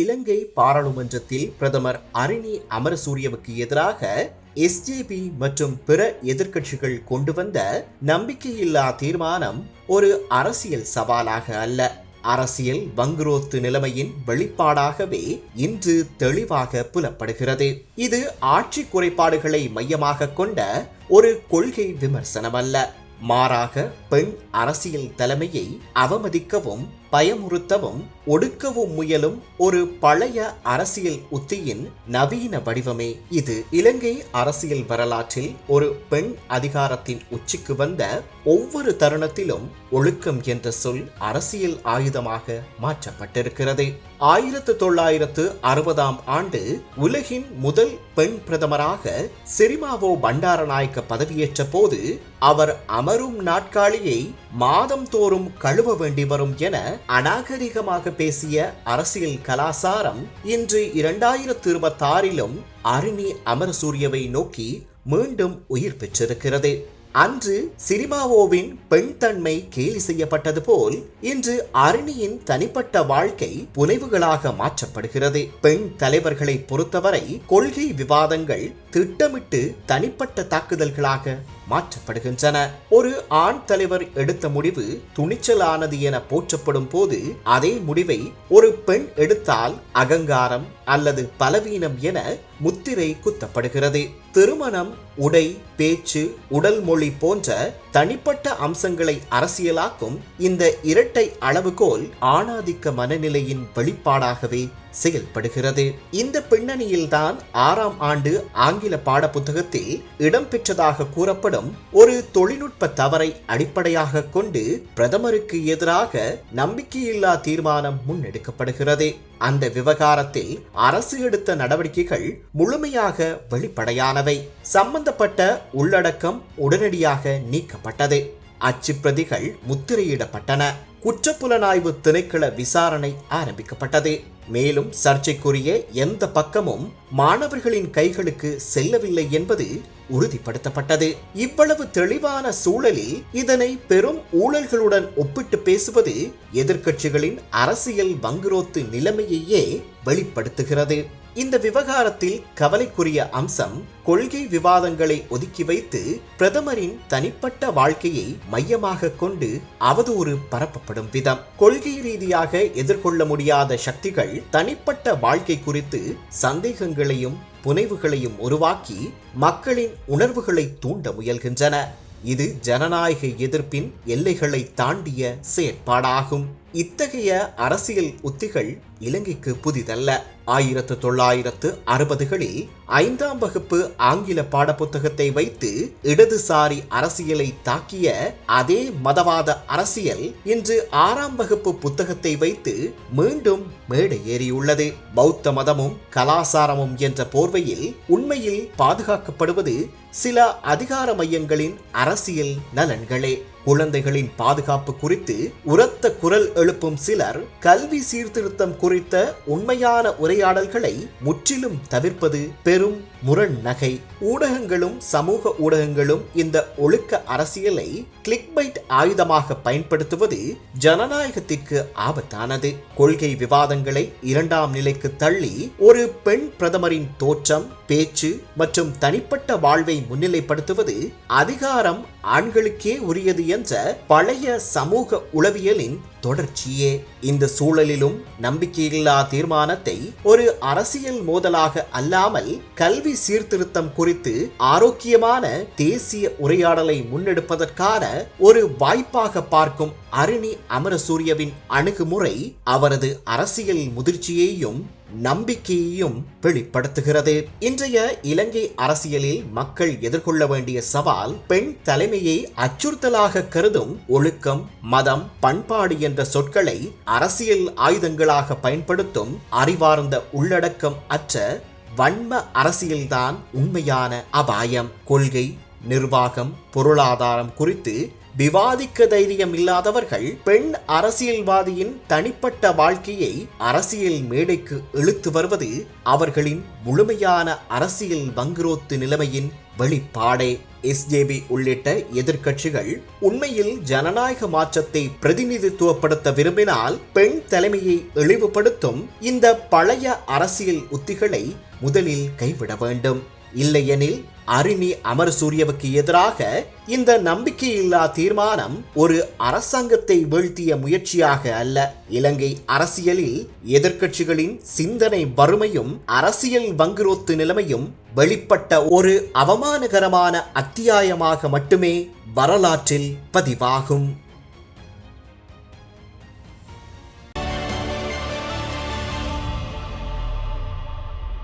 இலங்கை பாராளுமன்றத்தில் பிரதமர் அரிணி அமரசூரியவுக்கு எதிராக எஸ்ஜேபி மற்றும் பிற எதிர்க்கட்சிகள் கொண்டு வந்த நம்பிக்கையில்லா தீர்மானம் ஒரு அரசியல் சவாலாக அல்ல, அரசியல் வங்குரோத்து நிலைமையின் வெளிப்பாடாகவே இன்று தெளிவாக புலப்படுகிறது. இது ஆட்சி குறைபாடுகளை மையமாக கொண்ட ஒரு கொள்கை விமர்சனம் அல்ல, மாறாக பெண் அரசியல் தலைமையை அவமதிக்கவும் பயமுறுத்தவும் ஒடுக்கவும் முயலும் ஒரு பழைய அரசியல் உத்தியின் நவீன வடிவமே இது. இலங்கை அரசியல் வரலாற்றில் ஒரு பெண் அதிகாரத்தின் உச்சிக்கு வந்த ஒவ்வொரு தருணத்திலும் ஒழுக்கம் என்ற சொல் அரசியல் ஆயுதமாக மாற்றப்பட்டிருக்கிறது. 1960 ஆண்டு உலகின் முதல் பெண் பிரதமராக சிறிமாவோ பண்டாரநாயக்க பதவியேற்ற போது அவர் அமரும் நாட்காலியை மாதம் தோறும் கழுவ வேண்டி வரும் என அநாகரிகமாக பேசிய அரசியல் கலாசாரம் இன்று 2026 அரிணி அமரசூரியவை நோக்கி மீண்டும் உயிர் பெற்றிருக்கிறது. அன்று சிறிமாவோவின் பெண் தன்மை கேலி செய்யப்பட்டது போல் இன்று அரிணியின் தனிப்பட்ட வாழ்க்கை புனைவுகளாக மாற்றப்படுகிறது. பெண் தலைவர்களை பொறுத்தவரை கொள்கை விவாதங்கள் திட்டமிட்டு தனிப்பட்ட தாக்குதல்களாக மாற்றப்படுகின்றன. ஒரு ஆண் தலைவர் எடுத்த முடிவு துணிச்சலானது என போற்றப்படும் போது அதே முடிவை ஒரு பெண் எடுத்தால் அகங்காரம் அல்லது பலவீனம் என முத்திரை குத்தப்படுகிறது. திருமணம், உடை, பேச்சு, உடல் மொழி போன்ற தனிப்பட்ட அம்சங்களை அரசியலாக்கும் இந்த இரட்டை அளவுகோல் ஆணாதிக்க மனநிலையின் வெளிப்பாடாகவே செயல்படுகிறது. இந்த பின்னணியில்தான் 6ஆம் ஆண்டு ஆங்கில பாட புத்தகத்தில் இடம்பெற்றதாக கூறப்படும் ஒரு தொழில்நுட்ப தவறை அடிப்படையாக கொண்டு பிரதமருக்கு எதிராக நம்பிக்கையில்லா தீர்மானம் முன்னெடுக்கப்படுகிறது. அந்த விவகாரத்தில் அரசு எடுத்த நடவடிக்கைகள் முழுமையாக வெளிப்படையானவை. சம்பந்தப்பட்ட உள்ளடக்கம் உடனடியாக நீக்கப்பட்டது. அச்சு பிரதிகள் முத்திரையிடப்பட்டன. குற்றப்புலனாய்வு திணைக்கள விசாரணை ஆரம்பிக்கப்பட்டது. மேலும் சர்ச்சைக்குரிய எந்த பக்கமும் மாணவர்களின் கைகளுக்கு செல்லவில்லை என்பது உறுதிப்படுத்தப்பட்டது. இவ்வளவு தெளிவான சூழலில் இதனை பெரும் ஊழல்களுடன் ஒப்பிட்டு பேசுவது எதிர்க்கட்சிகளின் அரசியல் வங்குரோத்து நிலைமையையே வெளிப்படுத்துகிறது. இந்த விவகாரத்தில் கவலைக்குரிய அம்சம் கொள்கை விவாதங்களை ஒதுக்கி வைத்து பிரதமரின் தனிப்பட்ட வாழ்க்கையை மையமாக கொண்டு அவதூறு பரப்பப்படும் விதம். கொள்கை ரீதியாக எதிர்கொள்ள முடியாத சக்திகள் தனிப்பட்ட வாழ்க்கை குறித்து சந்தேகங்களையும் புனைவுகளையும் உருவாக்கி மக்களின் உணர்வுகளை தூண்ட முயல்கின்றன. இது ஜனநாயக எதிர்ப்பின் எல்லைகளை தாண்டிய செயற்பாடாகும். இத்தகைய அரசியல் உத்திகள் இலங்கைக்கு புதிதல்ல. 1960களில் 5ஆம் வகுப்பு ஆங்கில பாடப்புத்தகத்தை வைத்து இடதுசாரி அரசியலை தாக்கிய அதே மதவாத அரசியல் இன்று 6ஆம் வகுப்பு புத்தகத்தை வைத்து மீண்டும் மேடை ஏறியுள்ளது. பௌத்த மதமும் கலாசாரமும் என்ற போர்வையில் உண்மையில் பாதுகாக்கப்படுவது சில அதிகார மையங்களின் அரசியல் நலன்களே. குழந்தைகளின் பாதுகாப்பு குறித்து உரத்த குரல் எழுப்பும் சிலர் கல்வி சீர்திருத்தம் குறித்த உண்மையான உரையாடல்களை முற்றிலும் தவிர்ப்பது பெரும் முரண் நகை. ஊடகங்களும் சமூக ஊடகங்களும் இந்த ஒழுக்க அரசியலை கிளிக்பைட் ஆயுதமாக பயன்படுத்துவது ஜனநாயகத்திற்கு ஆபத்தானது. கொள்கை விவாதங்களை 2ஆம் நிலைக்கு தள்ளி ஒரு பெண் பிரதமரின் தோற்றம், பேச்சு மற்றும் தனிப்பட்ட வாழ்வை முன்னிலைப்படுத்துவது அதிகாரம் ஆண்களுக்கே உரியது என்ற பழைய சமூக உளவியலின் தொடர்ச்சியே. இந்த சூழலிலும் நம்பிக்கையில்லா தீர்மானத்தை ஒரு அரசியல் மோதலாக அல்லாமல் கல்வி சீர்திருத்தம் குறித்து ஆரோக்கியமான தேசிய உரையாடலை முன்னெடுப்பதற்கான ஒரு வாய்ப்பாக பார்க்கும் அரிணி அமரசூரியவின் அணுகுமுறை அவரது அரசியல் முதிர்ச்சியையும் நம்பிக்கையையும் வெளிப்படுத்துகிறது. இன்றைய இலங்கை அரசியலில் மக்கள் எதிர்கொள்ள வேண்டிய சவால் பெண் தலைமையை அச்சுறுத்தலாக கருதும் ஒழுக்கம், மதம், பண்பாடு என்ற சொற்களை அரசியல் ஆயுதங்களாக பயன்படுத்தும் அறிவார்ந்த உள்ளடக்கம் அற்ற வன்ம அரசியல்தான் உண்மையான அபாயம். கொள்கை, நிர்வாகம், பொருளாதாரம் குறித்து விவாதிக்க தைரியம் இல்லாதவர்கள் பெண் அரசியல்வாதியின் தனிப்பட்ட வாழ்க்கையை அரசியல் மேடைக்கு இழுத்து வருவது அவர்களின் முழுமையான அரசியல் வங்குரோத்து நிலைமையின் வெளிப்பாடே. எஸ்ஜேபி உள்ளிட்ட எதிர்க்கட்சிகள் உண்மையில் ஜனநாயக மாற்றத்தை பிரதிநிதித்துவப்படுத்த விரும்பினால் பெண் தலைமையை இழிவுபடுத்தும் இந்த பழைய அரசியல் உத்திகளை முதலில் கைவிட வேண்டும். இல்லையெனில் அரிணி அமரசூரியவுக்கு எதிராக இந்த நம்பிக்கையில்லா தீர்மானம் ஒரு அரசாங்கத்தை வீழ்த்திய முயற்சியாக அல்ல, இலங்கை அரசியலில் எதிர்க்கட்சிகளின் சிந்தனை வறுமையும் அரசியல் வங்குரோத்து நிலைமையும் வெளிப்பட்ட ஒரு அவமானகரமான அத்தியாயமாக மட்டுமே வரலாற்றில் பதிவாகும்.